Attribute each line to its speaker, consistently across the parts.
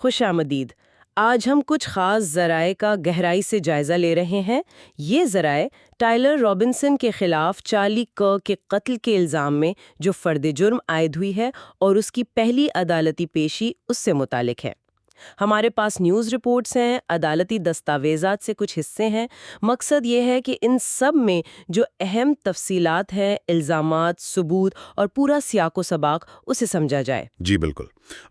Speaker 1: خوش آمدید۔ آج ہم کچھ خاص ذرائع کا گہرائی سے جائزہ لے رہے ہیں۔ یہ ذرائع ٹائلر رابنسن کے خلاف چارلی کرک کے قتل کے الزام میں جو فرد جرم عائد ہوئی ہے اور اس کی پہلی عدالتی پیشی اس سے متعلق ہے۔ ہمارے پاس نیوز رپورٹس ہیں، عدالتی دستاویزات سے کچھ حصے ہیں۔ مقصد یہ ہے کہ ان سب میں جو اہم تفصیلات ہیں، الزامات، ثبوت اور پورا سیاق و سباق اسے سمجھا جائے۔
Speaker 2: جی بالکل۔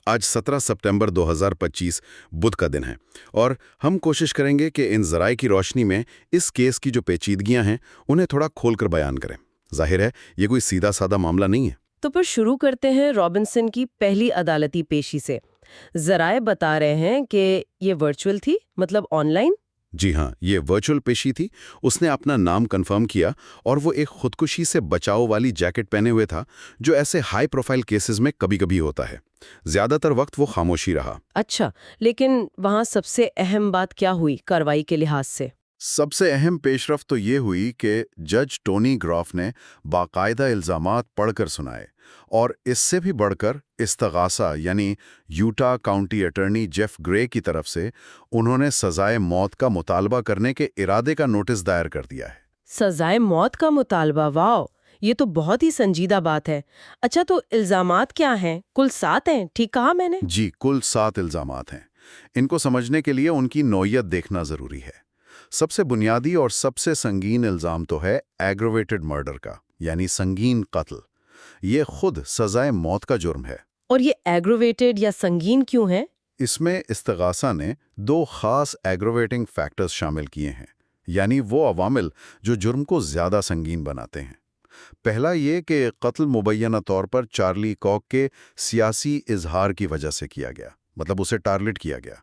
Speaker 2: آج 17 ستمبر 2025 بدھ کا دن ہے اور ہم کوشش کریں گے کہ ان ذرائع کی روشنی میں اس کیس کی جو پیچیدگیاں ہیں انہیں تھوڑا کھول کر بیان کریں۔ ظاہر ہے یہ کوئی سیدھا سادہ معاملہ نہیں ہے۔
Speaker 1: تو پھر شروع کرتے ہیں رابنسن کی پہلی عدالتی پیشی سے۔ ذرائع بتا رہے ہیں کہ یہ ورچوئل تھی، مطلب آن لائن۔
Speaker 2: جی ہاں، یہ ورچوئل پیشی تھی۔ اس نے اپنا نام کنفرم کیا اور وہ ایک خودکشی سے بچاؤ والی جیکٹ پہنے ہوئے تھا، جو ایسے ہائی پروفائل کیسز میں کبھی کبھی ہوتا ہے۔ زیادہ تر وقت وہ خاموشی رہا۔
Speaker 1: اچھا، لیکن وہاں سب سے اہم بات کیا ہوئی کارروائی کے لحاظ سے؟
Speaker 2: سب سے اہم پیش رفت تو یہ ہوئی کہ جج ٹونی گراف نے باقاعدہ الزامات پڑھ کر سنائے، اور اس سے بھی بڑھ کر استغاثہ یعنی یوٹا کاؤنٹی اٹارنی جیف گرے کی طرف سے انہوں نے سزائے موت کا مطالبہ کرنے کے ارادے کا نوٹس دائر کر دیا ہے۔
Speaker 1: سزائے موت کا مطالبہ، واؤ، یہ تو بہت ہی سنجیدہ بات ہے۔ اچھا، تو الزامات کیا ہیں؟ کل 7 ہیں، ٹھیک کہا میں نے؟
Speaker 2: جی، کل 7 الزامات ہیں۔ ان کو سمجھنے کے لیے ان کی نوعیت دیکھنا ضروری ہے۔ سب سے بنیادی اور سب سے سنگین الزام تو ہے ایگرویٹڈ مرڈر کا، یعنی سنگین قتل۔ یہ خود سزائے موت کا جرم ہے۔
Speaker 1: اور یہ ایگروویٹڈ یا سنگین کیوں ہے؟
Speaker 2: اس میں استغاثہ نے 2 خاص ایگروویٹنگ فیکٹرز شامل کیے ہیں، یعنی وہ عوامل جو جرم کو زیادہ سنگین بناتے ہیں۔ پہلا یہ کہ قتل مبینہ طور پر چارلی کرک کے سیاسی اظہار کی وجہ سے کیا گیا، مطلب اسے ٹارگٹ کیا گیا،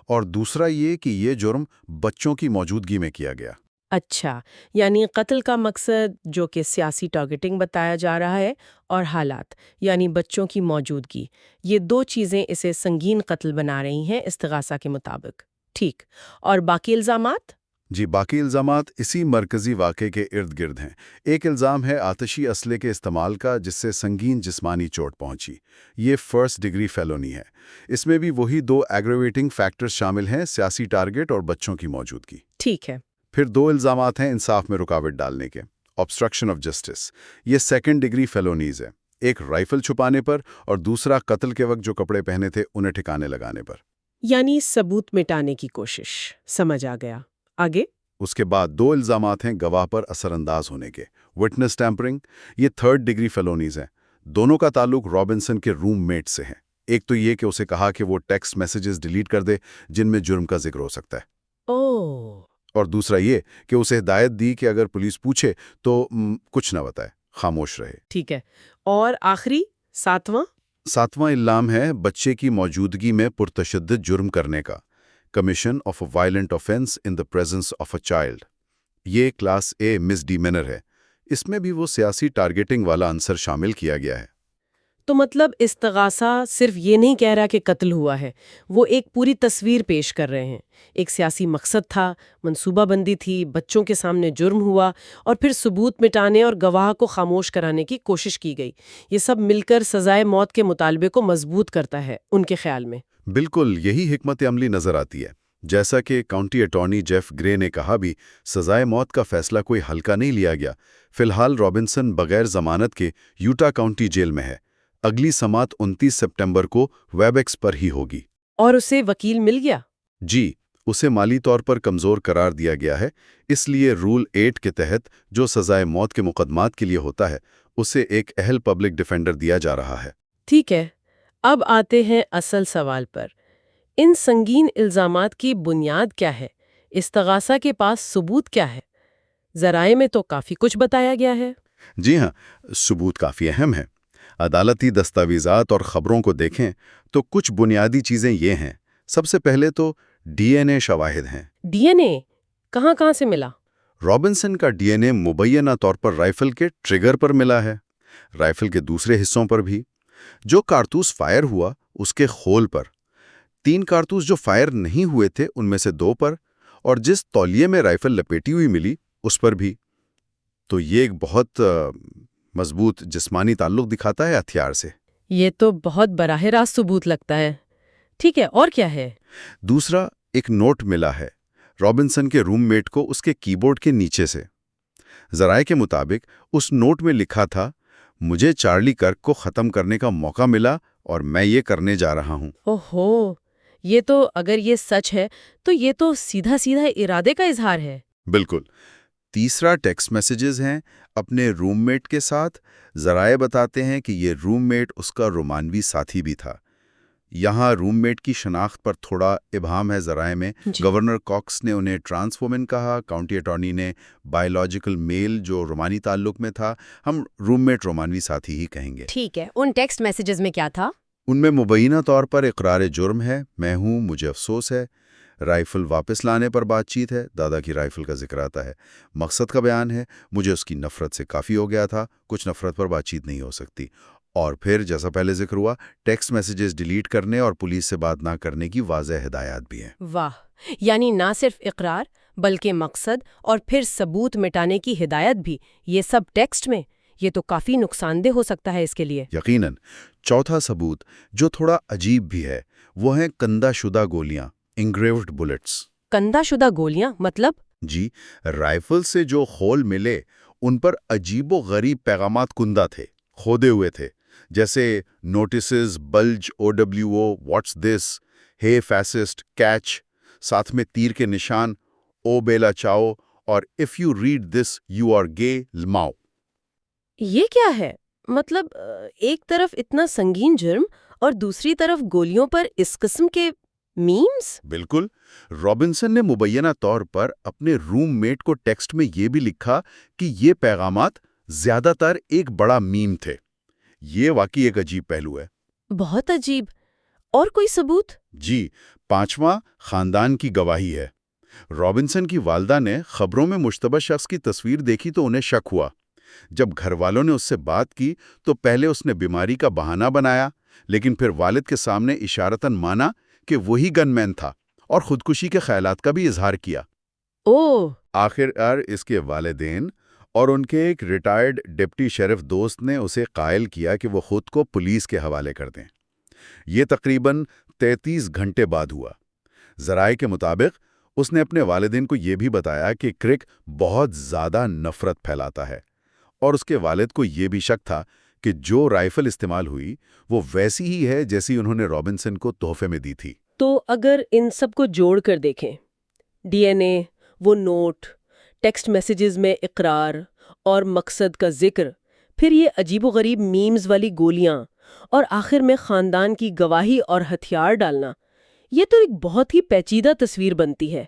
Speaker 2: اور دوسرا یہ کہ یہ جرم بچوں کی موجودگی میں کیا گیا۔
Speaker 1: اچھا، یعنی قتل کا مقصد جو کہ سیاسی ٹارگٹنگ بتایا جا رہا ہے، اور حالات یعنی بچوں کی موجودگی، یہ 2 چیزیں اسے سنگین قتل بنا رہی ہیں استغاثہ کے مطابق۔ ٹھیک، اور باقی الزامات؟
Speaker 2: جی، باقی الزامات اسی مرکزی واقعے کے ارد گرد ہیں۔ ایک الزام ہے آتشی اسلحے کے استعمال کا جس سے سنگین جسمانی چوٹ پہنچی۔ یہ فرسٹ ڈگری فیلونی ہے۔ اس میں بھی وہی 2 ایگریویٹنگ فیکٹرز شامل ہیں، سیاسی ٹارگٹ اور بچوں کی موجودگی۔
Speaker 1: ٹھیک ہے۔
Speaker 2: پھر 2 الزامات ہیں انصاف میں رکاوٹ ڈالنے کے، obstruction of justice۔ یہ سیکنڈ ڈگری فیلونیز ہے، ایک رائفل چھپانے پر اور دوسرا قتل کے وقت جو کپڑے پہنے تھے انہیں ٹھکانے لگانے پر۔
Speaker 1: یعنی ثبوت مٹانے کی کوشش، سمجھ آ گیا۔ آگے؟
Speaker 2: اس کے بعد 2 الزامات ہیں گواہ پر اثر انداز ہونے کے، witness tampering۔ یہ تھرڈ ڈگری فیلونیز ہیں۔ دونوں کا تعلق رابنسن کے روم میٹ سے ہے۔ ایک تو یہ کہ اسے کہا کہ وہ ٹیکسٹ میسیجز ڈیلیٹ کر دے جن میں جرم کا ذکر ہو سکتا ہے،
Speaker 1: اوہ،
Speaker 2: اور دوسرا یہ کہ اسے ہدایت دی کہ اگر پولیس پوچھے تو کچھ نہ بتائے، خاموش رہے۔
Speaker 1: ٹھیک ہے۔ اور آخری 7واں؟
Speaker 2: 7واں الزام ہے بچے کی موجودگی میں پرتشدد جرم کرنے کا، commission of a violent offence in the presence of a child. یہ کلاس اے مس ڈیمینر ہے۔ اس میں بھی وہ سیاسی ٹارگیٹنگ والا عنصر شامل کیا گیا ہے۔
Speaker 1: تو مطلب استغاثہ صرف یہ نہیں کہہ رہا کہ قتل ہوا ہے، وہ ایک پوری تصویر پیش کر رہے ہیں۔ ایک سیاسی مقصد تھا، منصوبہ بندی تھی، بچوں کے سامنے جرم ہوا، اور پھر ثبوت مٹانے اور گواہ کو خاموش کرانے کی کوشش کی گئی۔ یہ سب مل کر سزائے موت کے مطالبے کو مضبوط کرتا ہے ان کے خیال میں۔
Speaker 2: بالکل یہی حکمت عملی نظر آتی ہے۔ جیسا کہ کاؤنٹی اٹارنی جیف گرے نے کہا بھی، سزائے موت کا فیصلہ کوئی ہلکا نہیں لیا گیا۔ فی الحال رابنسن بغیر ضمانت کے یوٹا کاؤنٹی جیل میں ہے۔ اگلی سماعت 29 سپٹمبر کو ویب ایکس پر ہی ہوگی۔
Speaker 1: اور اسے وکیل مل گیا؟
Speaker 2: جی، اسے مالی طور پر کمزور قرار دیا گیا ہے، اس لیے رول 8 کے تحت جو سزائے موت کے مقدمات کے لیے ہوتا ہے اسے ایک اہل پبلک ڈیفینڈر دیا جا رہا ہے۔
Speaker 1: ٹھیک ہے، اب آتے ہیں اصل سوال پر۔ ان سنگین الزامات کی بنیاد کیا ہے؟ استغاثہ کے پاس ثبوت کیا ہے؟ ذرائع میں تو کافی کچھ بتایا گیا ہے۔
Speaker 2: جی ہاں، ثبوت کافی اہم ہے۔ عدالتی دستاویزات اور خبروں کو دیکھیں تو کچھ بنیادی چیزیں یہ ہیں۔ سب سے پہلے تو ڈی این اے شواہد ہیں۔
Speaker 1: ڈی این اے کہاں کہاں سے ملا؟
Speaker 2: رابنسن کا ڈی این اے مبینہ طور پر رائفل کے ٹریگر پر ملا ہے، رائفل کے دوسرے حصوں پر بھی، جو کارتوس فائر ہوا اس کے خول پر، 3 کارتوس جو فائر نہیں ہوئے تھے ان میں سے 2 پر، اور جس تولیے میں رائفل لپیٹی ہوئی ملی اس پر بھی۔ تو یہ ایک بہت مضبوط جسمانی تعلق دکھاتا ہے ہتھیار سے۔
Speaker 1: یہ تو بہت براہ راست ثبوت لگتا ہے۔ ٹھیک ہے، اور کیا ہے؟
Speaker 2: دوسرا، ایک نوٹ ملا ہے رابنسن کے روم میٹ کو اس کے کی بورڈ کے نیچے سے۔ ذرائع کے مطابق اس نوٹ میں لکھا تھا، مجھے چارلی کرک کو ختم کرنے کا موقع ملا اور میں یہ کرنے جا رہا ہوں۔
Speaker 1: اوہو، یہ تو اگر یہ سچ ہے تو یہ تو سیدھا سیدھا ارادے کا اظہار ہے۔
Speaker 2: بالکل۔ تیسرا ٹیکسٹ میسیجز ہیں اپنے روم میٹ کے ساتھ۔ ذرائع بتاتے ہیں کہ یہ روم میٹ اس کا رومانوی ساتھی بھی تھا۔ یہاں روم میٹ کی شناخت پر تھوڑا ابہام ہے ذرائع میں۔ گورنر کاکس نے انہیں ٹرانس وومن کہا، کاؤنٹی اٹارنی نے بایولوجیکل میل جو رومانی تعلق میں تھا، ہم روم میٹ رومانوی ساتھی ہی کہیں گے۔
Speaker 3: ٹھیک ہے، ان ٹیکسٹ میسیجز میں کیا تھا؟
Speaker 2: ان میں مبینہ طور پر اقرار جرم ہے، میں ہوں، مجھے افسوس ہے، رائفل واپس لانے پر بات چیت ہے، دادا کی رائفل کا ذکر آتا ہے، مقصد کا بیان ہے، مجھے اس کی نفرت سے کافی ہو گیا تھا، کچھ نفرت پر بات چیت نہیں ہو سکتی، اور پھر جیسا پہلے ذکر ہوا ٹیکسٹ میسیجز ڈیلیٹ کرنے اور پولیس سے بات نہ کرنے کی واضح ہدایات بھی ہیں۔
Speaker 1: واہ، یعنی نہ صرف اقرار بلکہ مقصد اور پھر ثبوت مٹانے کی ہدایت بھی، یہ سب ٹیکسٹ میں؟ یہ تو کافی نقصان دہ ہو سکتا ہے اس کے لیے۔
Speaker 2: یقیناً۔ چوتھا ثبوت جو تھوڑا عجیب بھی ہے وہ ہیں کندہ شدہ گولیاں، انگریوڈ بلٹس۔
Speaker 1: کندہ شدہ گولیاں مطلب؟
Speaker 2: جی، رائفل سے جو خول ملے ان پر عجیب و غریب پیغامات کندہ تھے، کھودے ہوئے تھے، جیسے notices, bilge, OWO، what's this, ہے فیسسٹ، کیچ، ساتھ میں تیر کے نشان، او بیلا چاؤ، اور if you read this you are گے لماؤ۔
Speaker 1: یہ کیا ہے؟ مطلب ایک طرف اتنا سنگین جرم اور دوسری طرف گولیوں پر اس قسم کے میمز؟
Speaker 2: بالکل۔ رابنسن نے مبینہ طور پر اپنے روم میٹ کو ٹیکسٹ میں یہ بھی لکھا کہ یہ پیغامات زیادہ تر ایک بڑا میم تھے۔ یہ واقعی ایک عجیب پہلو ہے۔
Speaker 1: بہت عجیب۔ اور کوئی ثبوت؟
Speaker 2: جی، پانچواں خاندان کی گواہی ہے۔ رابنسن کی والدہ نے خبروں میں مشتبہ شخص کی تصویر دیکھی تو انہیں شک ہوا۔ جب گھر والوں نے اس سے بات کی تو پہلے اس نے بیماری کا بہانہ بنایا، لیکن پھر والد کے سامنے اشارتاً مانا کہ وہی گن مین تھا اور خودکشی کے خیالات کا بھی اظہار کیا۔
Speaker 1: اوہ!
Speaker 2: آخرکار اس کے والدین اور ان کے ایک ریٹائرڈ ڈپٹی شیرف دوست نے اسے قائل کیا کہ وہ خود کو پولیس کے حوالے کر دیں۔ یہ تقریباً 33 گھنٹے بعد ہوا۔ ذرائع کے مطابق اس نے اپنے والدین کو یہ بھی بتایا کہ کرک بہت زیادہ نفرت پھیلاتا ہے، اور اس کے والد کو یہ بھی شک تھا کہ جو رائفل استعمال ہوئی وہ ویسی ہی ہے جیسی انہوں نے رابنسن کو تحفے میں دی تھی۔
Speaker 1: تو اگر ان سب کو جوڑ کر دیکھیں، ڈی این اے، وہ نوٹ، ٹیکسٹ میسیجز میں اقرار اور مقصد کا ذکر، پھر یہ عجیب و غریب میمز والی گولیاں، اور آخر میں خاندان کی گواہی اور ہتھیار ڈالنا، یہ تو ایک بہت ہی پیچیدہ تصویر بنتی ہے۔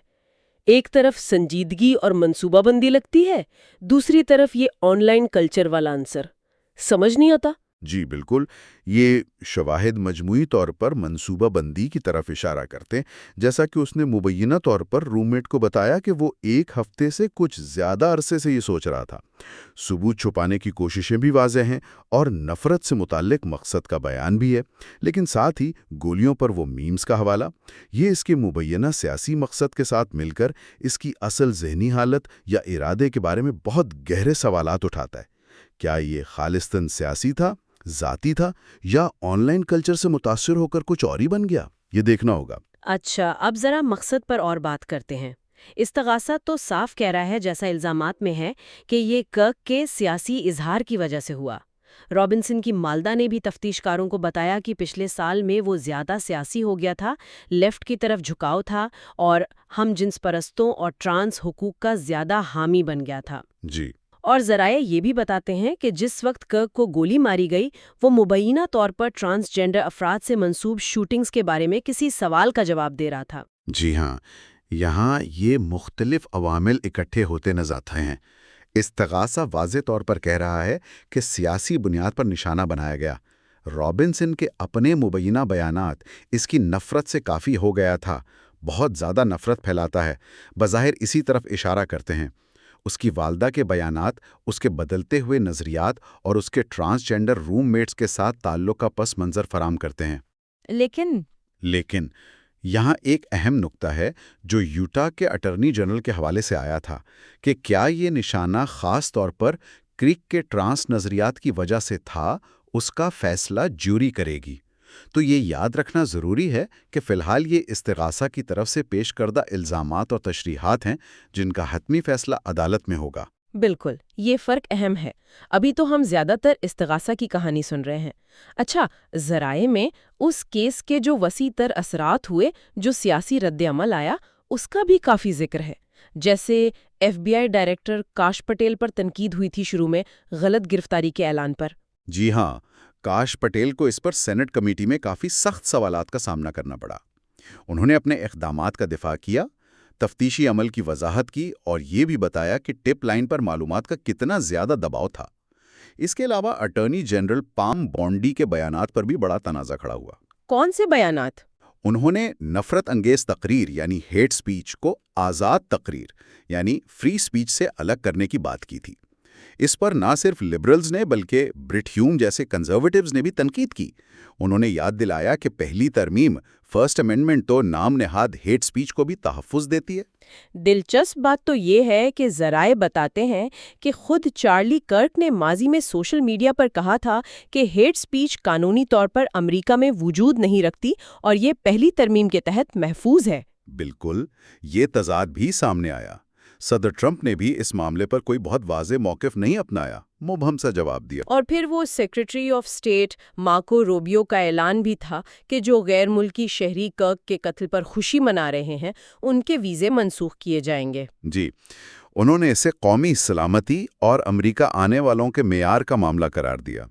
Speaker 1: ایک طرف سنجیدگی اور منصوبہ بندی لگتی ہے، دوسری طرف یہ آن لائن کلچر والا عنصر۔ سمجھ نہیں آتا۔
Speaker 2: جی بالکل، یہ شواہد مجموعی طور پر منصوبہ بندی کی طرف اشارہ کرتے ہیں، جیسا کہ اس نے مبینہ طور پر روم میٹ کو بتایا کہ وہ ایک ہفتے سے کچھ زیادہ عرصے سے یہ سوچ رہا تھا۔ ثبوت چھپانے کی کوششیں بھی واضح ہیں اور نفرت سے متعلق مقصد کا بیان بھی ہے، لیکن ساتھ ہی گولیوں پر وہ میمز کا حوالہ، یہ اس کے مبینہ سیاسی مقصد کے ساتھ مل کر اس کی اصل ذہنی حالت یا ارادے کے بارے میں بہت گہرے سوالات اٹھاتا ہے۔ کیا یہ خالصتاً سیاسی تھا، ذاتی تھا، یا آن لائن کلچر سے متاثر ہو کر کچھ اور ہی بن گیا؟ یہ دیکھنا ہوگا۔
Speaker 1: اچھا، اب ذرا مقصد پر اور بات کرتے ہیں۔ استغاثہ تو صاف کہہ رہا ہے، جیسا الزامات میں ہے، کہ یہ کرک کے سیاسی اظہار کی وجہ سے ہوا۔ رابنسن کی والدہ نے بھی تفتیش کاروں کو بتایا کہ پچھلے سال میں وہ زیادہ سیاسی ہو گیا تھا، لیفٹ کی طرف جھکاؤ تھا، اور ہم جنس پرستوں اور ٹرانس حقوق کا زیادہ حامی بن گیا تھا۔
Speaker 2: جی،
Speaker 1: اور ذرائع یہ بھی بتاتے ہیں کہ جس وقت کرک کو گولی ماری گئی، وہ مبینہ طور پر ٹرانسجینڈر افراد سے منسوب شوٹنگز کے بارے میں کسی سوال کا جواب دے رہا تھا۔
Speaker 2: جی ہاں، یہاں یہ مختلف عوامل اکٹھے ہوتے نظر آتے ہیں۔ استغاثہ واضح طور پر کہہ رہا ہے کہ سیاسی بنیاد پر نشانہ بنایا گیا۔ رابنسن کے اپنے مبینہ بیانات اس کی نفرت سے کافی ہو گیا تھا، بہت زیادہ نفرت پھیلاتا ہے، بظاہر اسی طرف اشارہ کرتے ہیں۔ اس کی والدہ کے بیانات اس کے بدلتے ہوئے نظریات اور اس کے ٹرانسجینڈر روم میٹس کے ساتھ تعلق کا پس منظر فراہم کرتے ہیں۔ لیکن یہاں ایک اہم نقطہ ہے جو یوٹا کے اٹارنی جنرل کے حوالے سے آیا تھا کہ کیا یہ نشانہ خاص طور پر کرک کے ٹرانس نظریات کی وجہ سے تھا، اس کا فیصلہ جیوری کرے گی۔ تو یہ یاد رکھنا ضروری ہے کہ فی الحال یہ استغاثہ کی طرف سے پیش کردہ الزامات اور تشریحات ہیں جن کا حتمی فیصلہ عدالت میں ہوگا۔
Speaker 1: بالکل، یہ فرق اہم ہے۔ ابھی تو ہم زیادہ تر استغاثہ کی کہانی سن رہے ہیں۔ اچھا، ذرائع میں اس کیس کے جو وسیع تر اثرات ہوئے، جو سیاسی رد عمل آیا، اس کا بھی کافی ذکر ہے۔ جیسے ایف بی آئی ڈائریکٹر کاش پٹیل پر تنقید ہوئی تھی شروع میں غلط گرفتاری کے اعلان پر۔
Speaker 2: جی ہاں، کاش پٹیل کو اس پر سینٹ کمیٹی میں کافی سخت سوالات کا سامنا کرنا پڑا۔ انہوں نے اپنے اقدامات کا دفاع کیا، تفتیشی عمل کی وضاحت کی اور یہ بھی بتایا کہ ٹپ لائن پر معلومات کا کتنا زیادہ دباؤ تھا۔ اس کے علاوہ اٹارنی جنرل پام بونڈی کے بیانات پر بھی بڑا تنازع کھڑا ہوا۔
Speaker 1: کون سے بیانات؟
Speaker 2: انہوں نے نفرت انگیز تقریر یعنی ہیٹ سپیچ کو آزاد تقریر یعنی فری سپیچ سے الگ کرنے کی بات کی تھی۔ اس پر نہ صرف لبرلز نے بلکہ برٹ ہیوم جیسے کنزرویٹوز نے بھی تنقید کی۔ انہوں نے یاد دلایا کہ پہلی ترمیم فرسٹ امینڈمنٹ تو نام نہاد ہیٹ سپیچ کو بھی تحفظ دیتی ہے۔
Speaker 1: دلچسپ بات تو یہ ہے کہ ذرائع بتاتے ہیں کہ خود چارلی کرک نے ماضی میں سوشل میڈیا پر کہا تھا کہ ہیٹ سپیچ قانونی طور پر امریکہ میں وجود نہیں رکھتی اور یہ پہلی ترمیم کے تحت محفوظ ہے۔
Speaker 2: بالکل، یہ تضاد بھی سامنے آیا۔ صدر ٹرمپ نے بھی اس معاملے پر کوئی بہت واضح موقف نہیں اپنایا، مبہم سا جواب دیا۔
Speaker 1: اور پھر وہ secretary of state Marco Rubio کا اعلان بھی تھا کہ جو غیر ملکی شہری کرک کے قتل پر خوشی منا رہے ہیں ان کے ویزے منسوخ کیے جائیں گے۔
Speaker 2: جی، انہوں نے اسے قومی سلامتی اور امریکہ آنے والوں کے معیار کا معاملہ قرار دیا۔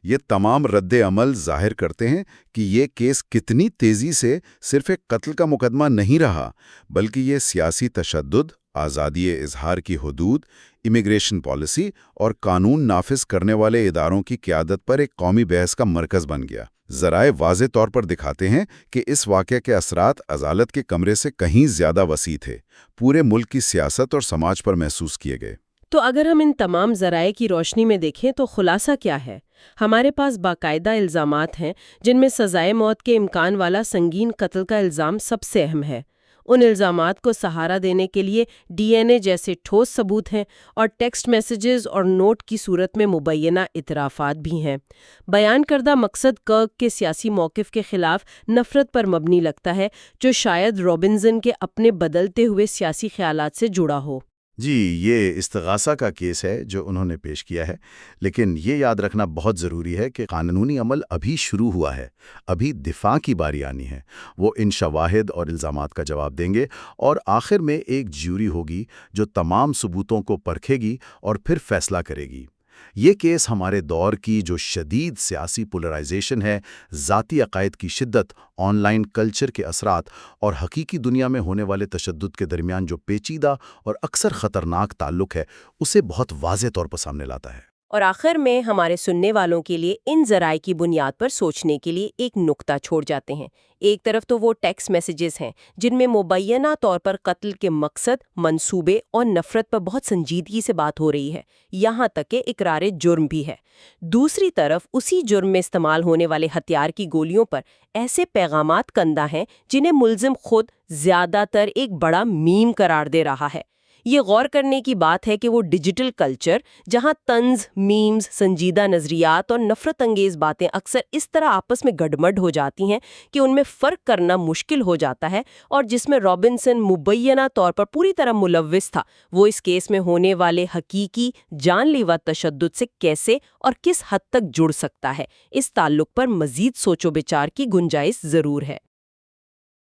Speaker 2: یہ تمام رد عمل ظاہر کرتے ہیں کہ یہ کیس کتنی تیزی سے صرف ایک قتل کا مقدمہ نہیں رہا، بلکہ یہ سیاسی تشدد، آزادی اظہار کی حدود، امیگریشن پالیسی اور قانون نافذ کرنے والے اداروں کی قیادت پر ایک قومی بحث کا مرکز بن گیا۔ ذرائع واضح طور پر دکھاتے ہیں کہ اس واقعے کے اثرات عدالت کے کمرے سے کہیں زیادہ وسیع تھے، پورے ملک کی سیاست اور سماج پر محسوس کیے گئے۔
Speaker 1: تو اگر ہم ان تمام ذرائع کی روشنی میں دیکھیں تو خلاصہ کیا ہے؟ ہمارے پاس باقاعدہ الزامات ہیں جن میں سزائے موت کے امکان والا سنگین قتل کا الزام سب سے اہم ہے۔ ان الزامات کو سہارا دینے کے لیے ڈی این اے جیسے ٹھوس ثبوت ہیں اور ٹیکسٹ میسیجز اور نوٹ کی صورت میں مبینہ اعترافات بھی ہیں۔ بیان کردہ مقصد کرک کے سیاسی موقف کے خلاف نفرت پر مبنی لگتا ہے، جو شاید رابنسن کے اپنے بدلتے ہوئے سیاسی خیالات سے جڑا ہو۔
Speaker 2: جی، یہ استغاثہ کا کیس ہے جو انہوں نے پیش کیا ہے، لیکن یہ یاد رکھنا بہت ضروری ہے کہ قانونی عمل ابھی شروع ہوا ہے، ابھی دفاع کی باری آنی ہے۔ وہ ان شواہد اور الزامات کا جواب دیں گے اور آخر میں ایک جیوری ہوگی جو تمام ثبوتوں کو پرکھے گی اور پھر فیصلہ کرے گی۔ یہ کیس ہمارے دور کی جو شدید سیاسی پولرائزیشن ہے، ذاتی عقائد کی شدت، آن لائن کلچر کے اثرات اور حقیقی دنیا میں ہونے والے تشدد کے درمیان جو پیچیدہ اور اکثر خطرناک تعلق ہے، اسے بہت واضح طور پر سامنے لاتا ہے۔
Speaker 1: اور آخر میں ہمارے سننے والوں کے لیے ان ذرائع کی بنیاد پر سوچنے کے لیے ایک نقطہ چھوڑ جاتے ہیں۔ ایک طرف تو وہ ٹیکسٹ میسیجز ہیں جن میں مبینہ طور پر قتل کے مقصد، منصوبے اور نفرت پر بہت سنجیدگی سے بات ہو رہی ہے، یہاں تک کہ اقرار جرم بھی ہے۔ دوسری طرف اسی جرم میں استعمال ہونے والے ہتھیار کی گولیوں پر ایسے پیغامات کندہ ہیں جنہیں ملزم خود زیادہ تر ایک بڑا میم قرار دے رہا ہے۔ یہ غور کرنے کی بات ہے کہ وہ ڈیجیٹل کلچر جہاں طنز، میمز، سنجیدہ نظریات اور نفرت انگیز باتیں اکثر اس طرح آپس میں گڈمڈ ہو جاتی ہیں کہ ان میں فرق کرنا مشکل ہو جاتا ہے، اور جس میں رابنسن مبینہ طور پر پوری طرح ملوث تھا، وہ اس کیس میں ہونے والے حقیقی جان لیوا تشدد سے کیسے اور کس حد تک جڑ سکتا ہے۔ اس تعلق پر مزید سوچ و بچار کی گنجائش ضرور ہے۔